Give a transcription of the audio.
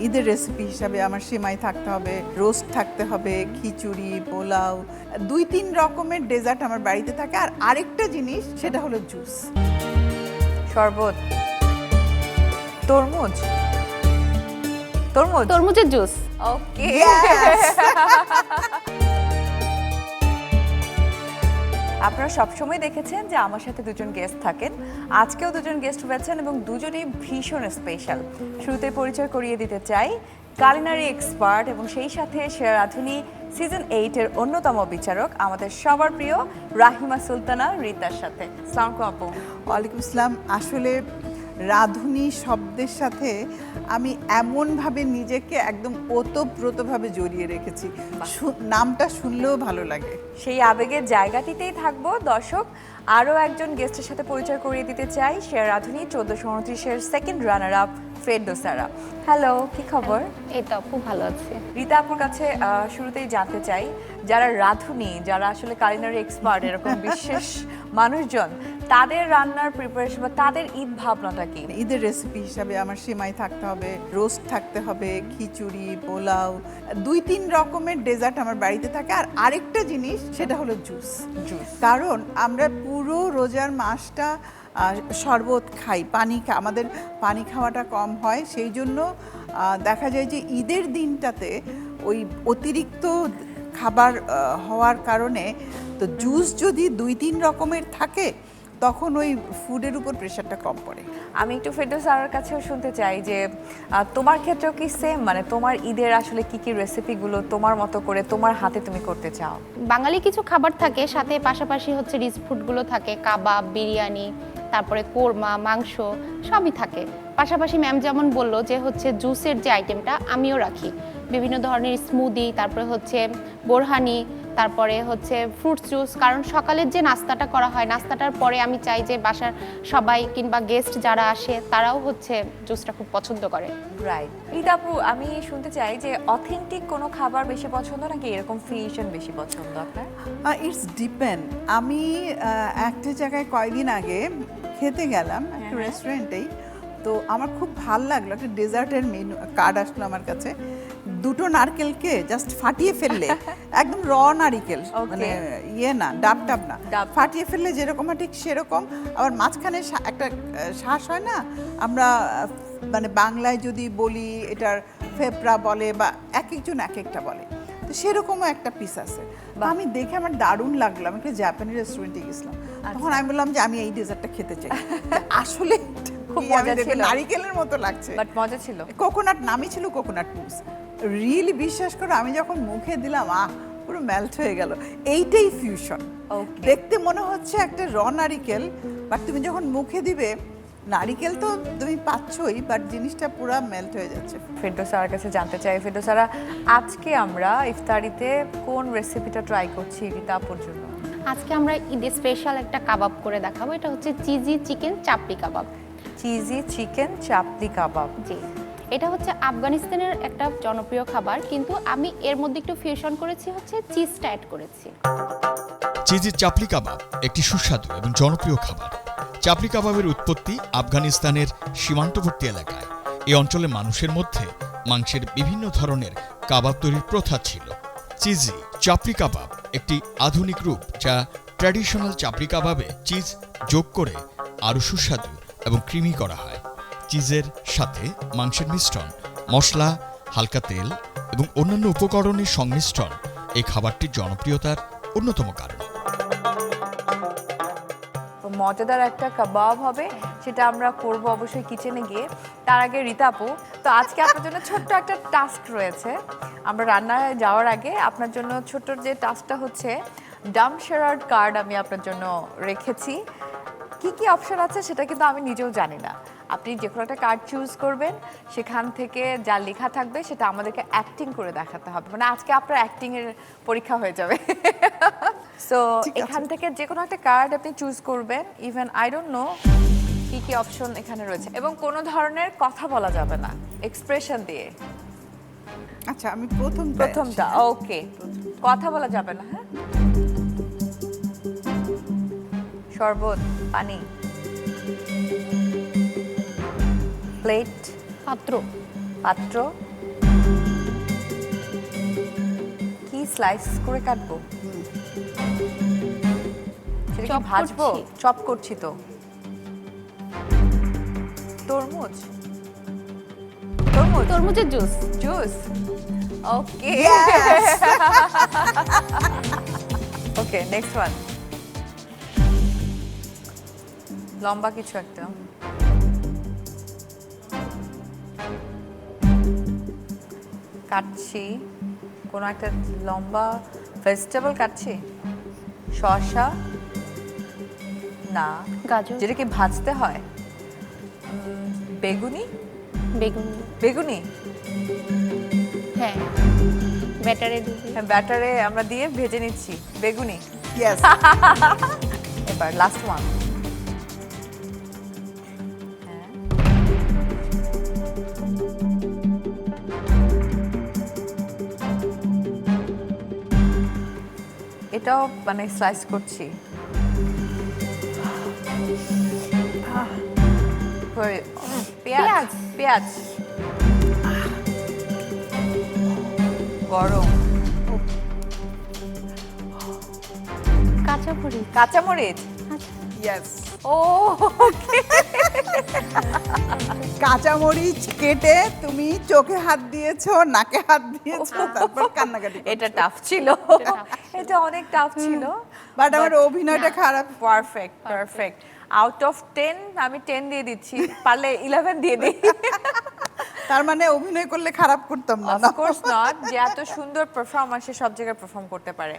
ঈদের রেসিপি হিসাবে আমার সেমাই থাকতে হবে, রোস্ট থাকতে হবে, খিচুড়ি, পোলাও, 2-3 রকমের ডেজার্ট আমার বাড়িতে থাকে। আর আরেকটা জিনিস সেটা হলো জুস, শরবত, তরমুজ, তরমুজ, তরমুজের জুস। ওকে। আপনারা সবসময় দেখেছেন যে আমার সাথে দুজন গেস্ট থাকেন, আজকেও দুজন গেস্ট হয়েছেন এবং দুজনেই ভীষণ স্পেশাল। শুরুতে পরিচয় করিয়ে দিতে চাই কালিনারি এক্সপার্ট এবং সেই সাথে সেরা রাঁধুনি সিজন 8 এর অন্যতম বিচারক আমাদের সবার প্রিয় রাহিমা সুলতানা রিতার সাথে। আসসালামু আলাইকুম আপু। ওয়ালাইকুম আসসালাম। আসলে রাঁধুনি শব্দের সাথে আমি এমনভাবে নিজেকে একদম ওতপ্রোতভাবে জড়িয়ে রেখেছি, নামটা শুনলেও ভালো লাগে। সেই আবেগের জায়গাটিতেই থাকবো দর্শক। আরও একজন গেস্টের সাথে পরিচয় করিয়ে দিতে চাই, সেরা রাঁধুনি 1429-এর second runner up Ferdousara. Hello, কি খবর? এই তো খুব ভালো আছে। রীতা আপুর কাছে শুরুতেই জানতে চাই, যারা রাঁধুনি, যারা আসলে কালিনারি এক্সপার্ট, এরকম বিশেষ মানুষজন, তাদের রান্নার প্রিপারেশন বা তাদের ঈদ ভাবনাটা কি? ঈদের রেসিপি হিসাবে আমার সেমাই থাকতে হবে, রোস্ট থাকতে হবে, খিচুড়ি, পোলাও, 2-3 রকমের ডেজার্ট আমার বাড়িতে থাকে। আর আরেকটা জিনিস সেটা হলো জুস। কারণ আমরা পুরো রোজার মাসটা শরবত খাই, আমাদের পানি খাওয়াটা কম হয়, সেই জন্য দেখা যায় যে ঈদের দিনটাতে ওই অতিরিক্ত খাবার হওয়ার কারণে তো জুস যদি 2-3 রকমের থাকে তখন ওই ফুডের উপর প্রেশারটা কম পড়ে। আমি একটু ফেরদৌসারার কাছেও শুনতে চাই যে তোমার ক্ষেত্রেও কি সেম, মানে তোমার ঈদের আসলে কি কি রেসিপিগুলো তোমার মতো করে তোমার হাতে তুমি করতে চাও? বাঙালি কিছু খাবার থাকে, সাথে পাশাপাশি হচ্ছে রিচ ফুডগুলো থাকে, কাবাব, বিরিয়ানি, তারপরে কোরমা, মাংস সবই থাকে। পাশাপাশি ম্যাম যেমন বললো যে হচ্ছে জুসের যে আইটেমটা আমিও রাখি, বিভিন্ন ধরনের স্মুদি, তারপরে হচ্ছে বোরহানি, তারপরে হচ্ছে ফ্রুটস জুস। কারণ সকালের যে নাস্তাটা করা হয়, নাস্তাটার পরে আমি চাই যে বাসার সবাই কিংবা গেস্ট যারা আসে তারাও হচ্ছে জুসটা খুব পছন্দ করে। রাইট। রীতা আপু, আমি শুনতে চাই যে অথেন্টিক কোনো খাবার বেশি পছন্দ নাকি এরকম ফিউশন বেশি পছন্দ আপনার? It's depend. আমি একটা জায়গায় কয়েকদিন আগে খেতে গেলাম, একটা রেস্টুরেন্টেই, তো আমার খুব ভাল লাগলো। একটা ডেজার্টের মেনু কার্ড আসলো আমার কাছে, 2টো নারকেলকে জাস্ট ফাটিয়ে ফেললে, একদম নারিকেল, মানে না ডাব না, ফাটিয়ে ফেললে যেরকম হয় ঠিক সেরকম। আবার মাঝখানে একটা শ্বাস হয় না, আমরা মানে বাংলায় যদি বলি এটার ফেপড়া বলে বা এক একজন এক একটা বলে, তো সেরকমও একটা পিস আছে। আমি দেখে আমার দারুণ লাগলো। আমি একটা জাপানি রেস্টুরেন্টে গেছিলাম, তখন আমি বললাম যে আমি এই ডেজার্টটা খেতে চাই। আসলে খুব মজা ছিল, নারিকেলের মতো লাগছে, বাট মজা ছিল। কোকোনাট নামই ছিল কোকোনাট মুস। রিয়েলি বিশ্বাস করো, আমি যখন মুখে দিলাম পুরো মেল্ট হয়ে গেল। এইটাই ফিউশন। দেখতে মনে হচ্ছে একটা নারিকেল, বাট তুমি যখন মুখে দিবে নারিকেল তো তুমি পাচ্ছই, বাট জিনিসটা পুরো মেল্ট হয়ে যাচ্ছে। ফেরদৌসারার কাছে জানতে চাই, ফেরদৌসারা আজকে আমরা ইফতারিতে কোন রেসিপিটা ট্রাই করছি রীতা আপুর জন্য? আজকে আমরা ঈদে স্পেশাল একটা কাবাব করে দেখাবো। এটা হচ্ছে চিজি চিকেন চাপড়ি কাবাব। চিজি চিকেন চাপড়ি কাবাব। জি, এটা হচ্ছে আফগানিস্তানের একটা জনপ্রিয় খাবার, কিন্তু আমি এর মধ্যে একটু ফিউশন করেছি, হচ্ছে চিজটা অ্যাড করেছি। চিজি চাপড়ি কাবাব একটি সুস্বাদু এবং জনপ্রিয় খাবার। চাপড়ি কাবাবের উৎপত্তি আফগানিস্তানের সীমান্তবর্তী এলাকায়। এই অঞ্চলের মানুষের মধ্যে মাংসের বিভিন্ন ধরনের কাবাব তৈরির প্রথা ছিল। চিজি চাপড়ি কাবাব একটি আধুনিক রূপ, যা ট্র্যাডিশনাল চাপড়ি কাবাবে চিজ যোগ করে আরও সুস্বাদু এবং ক্রিমি করা হয়। চিজের সাথে মাংসের মিশ্রণ, মশলা, হালকা তেল এবং অন্যান্য উপকরণের সংমিশ্রণ এই খাবারটির জনপ্রিয়তার অন্যতম কারণ। মজাদার একটা কাবাব হবে, সেটা আমরা করব অবশ্যই কিচেনে গিয়ে। তার আগে রীতা আপু, তো আজকে আপনার জন্য ছোট্ট একটা টাস্ক রয়েছে। আমরা রান্নায় যাওয়ার আগে আপনার জন্য ছোট্ট যে টাস্কটা হচ্ছে ডাম শেরার্ড কার্ড আমি আপনার জন্য রেখেছি। কি কি অপশন আছে সেটা কিন্তু আমি নিজেও জানি না। আপনি যে কোনো একটা কার্ড চুজ করবেন, সেখান থেকে যা লেখা থাকবে সেটা আমাদেরকে অ্যাক্টিং করে দেখাতে হবে। মানে আজকে আপনার অ্যাক্টিং এর পরীক্ষা হয়ে যাবে। সো এখান থেকে যে কোনো একটা কার্ড আপনি চুজ করবেন। ইভেন আই ডোন্ট নো কি কি অপশন এখানে রয়েছে, এবং কোনো ধরনের কথা বলা যাবে না, এক্সপ্রেশন দিয়ে। আচ্ছা, আমি প্রথমটা। ওকে, কথা বলা যাবে না। হ্যাঁ, শরবত, পানি, প্লেট, পাত্র, পাত্র, স্লাইস করে কাটবো? সেটা কি চপ ভাজবো? করছি। চপ করছি তো। তরমুজ, তরমুজ, তরমুজের জুস। জুস। ওকে ওকে, নেক্সট ওয়ান। লম্বা কিছু একটা। কাটছি কোনো একটা লম্বা ভেজিটেবল কাটছি। শসা না, গাজর। যেটা কি ভাজতে হয়? বেগুনি, বেগুন। বেগুনি। হ্যাঁ, ব্যাটারে দিবি। হ্যাঁ, ব্যাটারে আমরা দিয়ে ভেজে নিচ্ছি বেগুনি। ইয়েস। এবার লাস্ট ওয়ান। এটাও মানে স্লাইস করছি। পেঁয়াজ, পেঁয়াজ গরম। কাঁচামরিচ। কাঁচামরিচ। ইয়েস। ও কাঁচামরিচ কেটে তুমি চোখে হাত দিয়েছো, নাকে হাত দিয়েছো, তারপর কান্নাকাটি। এটা টাফ ছিল, এটা অনেক টাফ ছিল। বাট আমার অভিনয়টা খারাপ। Perfect, perfect. আউট অফ 10 আমি 10 দিয়ে দিচ্ছি, পারলে 11 দিয়ে দিই। তার মানে অভিনয় করলে খারাপ করতাম না। অফ কোর্স নট, যে এত সুন্দর পারফরম্যান্স সে সব জায়গায় পারফর্ম করতে পারে।